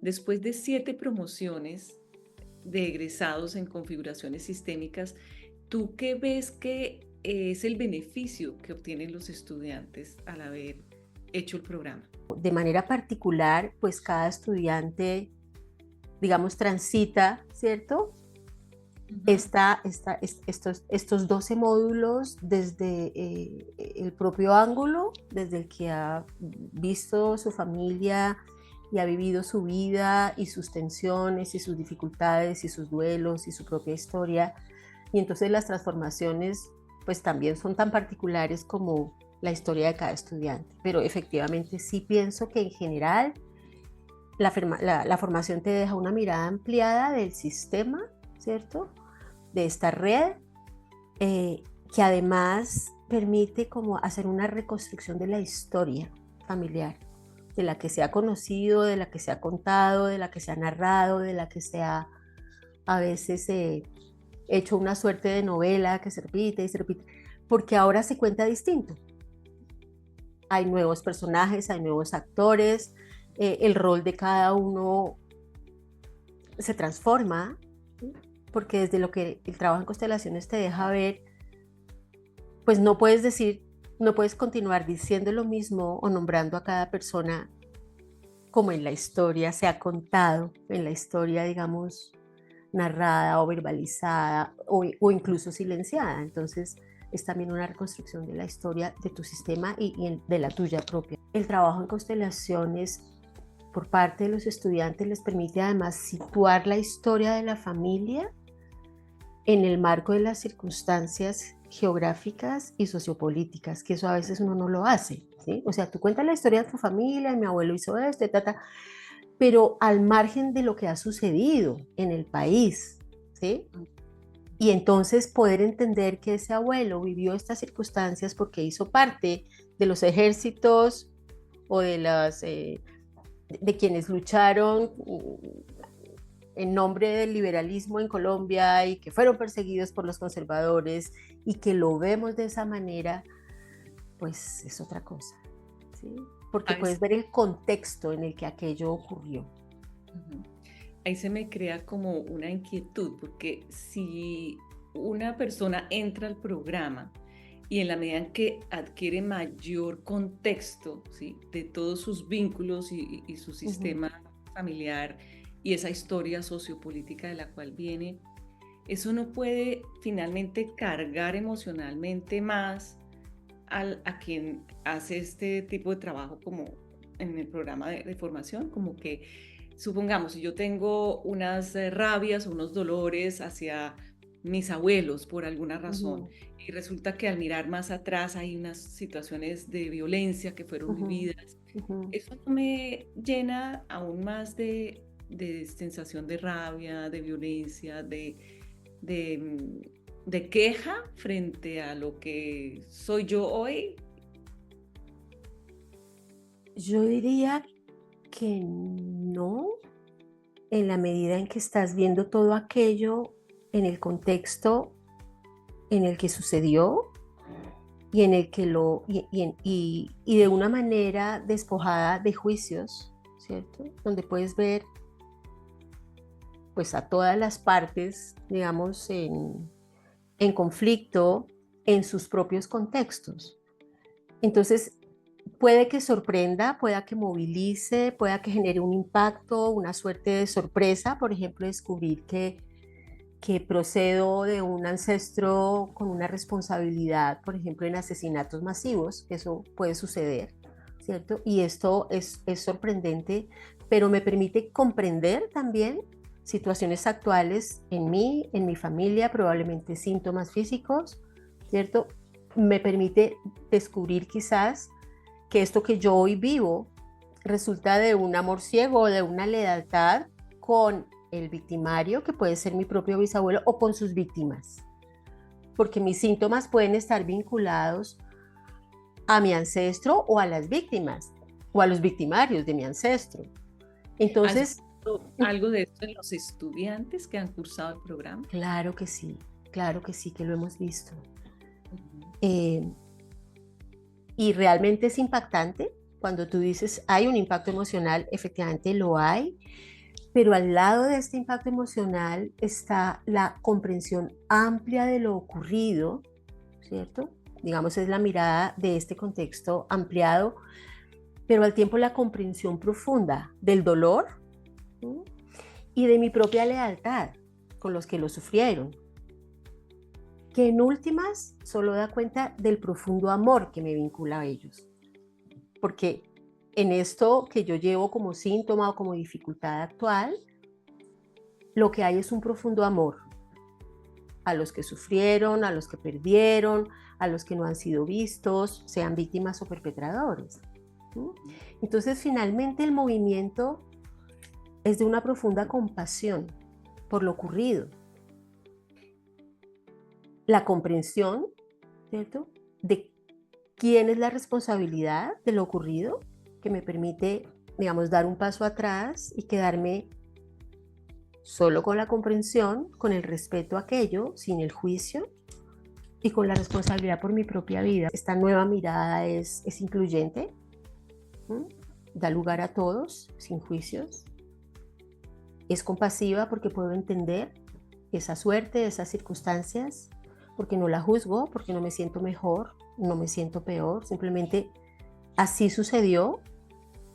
después de 7 promociones de egresados en configuraciones sistémicas, ¿tú qué ves que es el beneficio que obtienen los estudiantes al haber hecho el programa? De manera particular, pues cada estudiante, digamos, transita, ¿cierto? Ujú. Estos 12 módulos desde el propio ángulo, desde el que ha visto su familia y ha vivido su vida y sus tensiones y sus dificultades y sus duelos y su propia historia. Y entonces las transformaciones pues también son tan particulares como la historia de cada estudiante. Pero efectivamente sí pienso que en general la formación te deja una mirada ampliada del sistema, ¿cierto? De esta red, que además permite como hacer una reconstrucción de la historia familiar, de la que se ha conocido, de la que se ha contado, de la que se ha narrado, de la que se ha a veces hecho una suerte de novela que se repite y se repite, porque ahora se cuenta distinto. Hay nuevos personajes, hay nuevos actores, el rol de cada uno se transforma, ¿sí? Porque desde lo que el trabajo en constelaciones te deja ver, pues no puedes decir, no puedes continuar diciendo lo mismo o nombrando a cada persona como en la historia se ha contado, en la historia, digamos, narrada o verbalizada o incluso silenciada. Entonces, es también una reconstrucción de la historia de tu sistema y de la tuya propia. El trabajo en constelaciones por parte de los estudiantes les permite además situar la historia de la familia en el marco de las circunstancias geográficas y sociopolíticas, que eso a veces uno no lo hace, ¿sí? O sea, tú cuentas la historia de tu familia, mi abuelo hizo esto, pero al margen de lo que ha sucedido en el país, ¿sí? Y entonces poder entender que ese abuelo vivió estas circunstancias porque hizo parte de los ejércitos o de quienes lucharon en nombre del liberalismo en Colombia y que fueron perseguidos por los conservadores y que lo vemos de esa manera, pues es otra cosa, ¿sí? Porque ¿Sabes? puedes ver el contexto en el que aquello ocurrió. Ujú. Ahí se me crea como una inquietud, porque si una persona entra al programa y en la medida en que adquiere mayor contexto, ¿sí? De todos sus vínculos y su Uh -huh. sistema familiar y esa historia sociopolítica de la cual viene, eso no puede finalmente cargar emocionalmente más a quien hace este tipo de trabajo como en el programa de formación, como que supongamos, si yo tengo unas rabias o unos dolores hacia mis abuelos por alguna Uh razón -huh. y resulta que al mirar más atrás hay unas situaciones de violencia que fueron Uh -huh. vividas, Uh -huh. eso no me llena aún más de sensación de rabia, de violencia, de queja frente a lo que soy yo hoy. Yo diría que no, en la medida en que estás viendo todo aquello en el contexto en el que sucedió y en el que y de una manera despojada de juicios, ¿cierto? Donde puedes ver pues a todas las partes, digamos, en conflicto en sus propios contextos. Entonces, puede que sorprenda, pueda que movilice, pueda que genere un impacto, una suerte de sorpresa, por ejemplo, descubrir que procedo de un ancestro con una responsabilidad, por ejemplo, en asesinatos masivos, eso puede suceder, ¿cierto? Y esto es sorprendente, pero me permite comprender también situaciones actuales en mí, en mi familia, probablemente síntomas físicos, ¿cierto? Me permite descubrir quizás que esto que yo hoy vivo resulta de un amor ciego o de una lealtad con el victimario, que puede ser mi propio bisabuelo, o con sus víctimas, porque mis síntomas pueden estar vinculados a mi ancestro o a las víctimas o a los victimarios de mi ancestro. ¿Has Entonces, visto algo de esto en los estudiantes que han cursado el programa? claro que sí, que lo hemos visto. Ujú. Eh, y realmente es impactante, Cuando tú dices hay un impacto emocional, efectivamente lo hay, pero al lado de este impacto emocional está la comprensión amplia de lo ocurrido, ¿cierto? Digamos, es la mirada de este contexto ampliado, pero al tiempo la comprensión profunda del dolor, ¿sí? Y de mi propia lealtad con los que lo sufrieron, que en últimas solo da cuenta del profundo amor que me vincula a ellos. Porque en esto que yo llevo como síntoma o como dificultad actual, lo que hay es un profundo amor a los que sufrieron, a los que perdieron, a los que no han sido vistos, sean víctimas o perpetradores. Entonces, finalmente el movimiento es de una profunda compasión por lo ocurrido. La comprensión, ¿cierto?, de quién es la responsabilidad de lo ocurrido, que me permite, digamos, dar un paso atrás y quedarme solo con la comprensión, con el respeto a aquello, sin el juicio y con la responsabilidad por mi propia vida. Esta nueva mirada es incluyente, da lugar a todos, sin juicios. Es compasiva porque puedo entender esa suerte, esas circunstancias, porque no la juzgo, porque no me siento mejor, no me siento peor, simplemente así sucedió,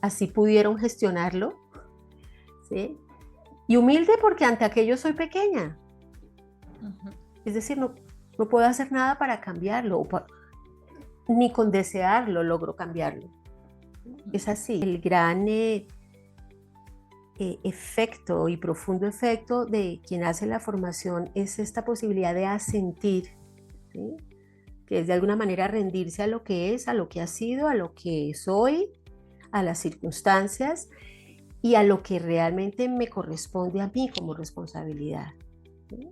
así pudieron gestionarlo, ¿sí? Y humilde porque ante aquello soy pequeña. Es decir, no puedo hacer nada para cambiarlo, ni con desearlo logro cambiarlo. Es así. El gran efecto y profundo efecto de quien hace la formación es esta posibilidad de asentir, ¿sí?, que es de alguna manera rendirse a lo que es, a lo que ha sido, a lo que soy, a las circunstancias y a lo que realmente me corresponde a mí como responsabilidad, ¿sí?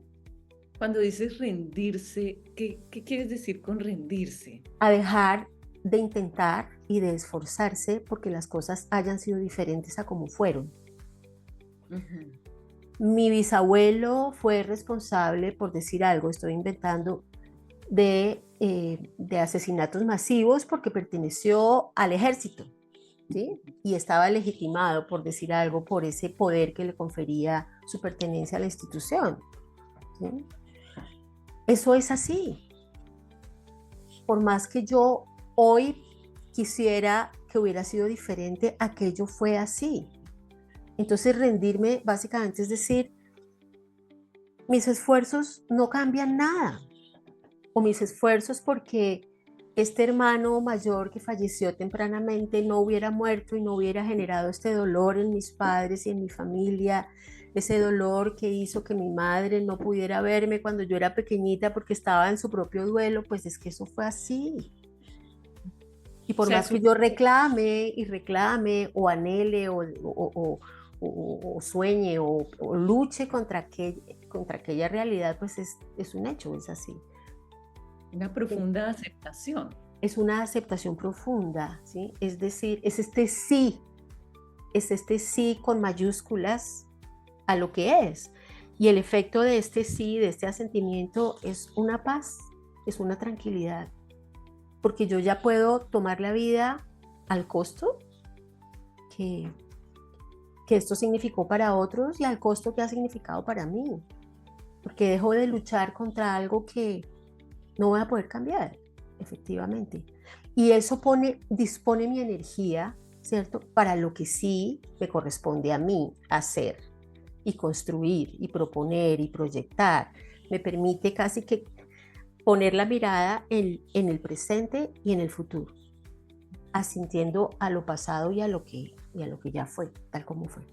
Cuando dices rendirse, ¿qué quieres decir con rendirse? A dejar de intentar y de esforzarse porque las cosas hayan sido diferentes a como fueron. Mi bisabuelo fue responsable, por decir algo, estoy inventando, de asesinatos masivos porque perteneció al ejército, ¿sí? Y estaba legitimado, por decir algo, por ese poder que le confería su pertenencia a la institución, ¿sí? Eso es así. Por más que yo hoy quisiera que hubiera sido diferente, aquello fue así. Entonces rendirme básicamente es decir, mis esfuerzos no cambian nada, o mis esfuerzos porque este hermano mayor que falleció tempranamente no hubiera muerto y no hubiera generado este dolor en mis padres y en mi familia, ese dolor que hizo que mi madre no pudiera verme cuando yo era pequeñita porque estaba en su propio duelo, pues es que eso fue así. Y por más que yo reclame y reclame o anhele o sueñe o luche contra aquella realidad, pues es un hecho, es así. Una profunda aceptación. Es una aceptación profunda, ¿sí? Es decir, es este sí con mayúsculas a lo que es. Y el efecto de este sí, de este asentimiento, es una paz, es una tranquilidad. Porque yo ya puedo tomar la vida al costo que esto significó para otros y al costo que ha significado para mí. Porque dejo de luchar contra algo que no voy a poder cambiar, efectivamente. Y eso dispone mi energía, ¿cierto?, para lo que sí me corresponde a mí hacer y construir y proponer y proyectar. Me permite casi que poner la mirada en el presente y en el futuro, asintiendo a lo pasado y a lo que ya fue, tal como fue.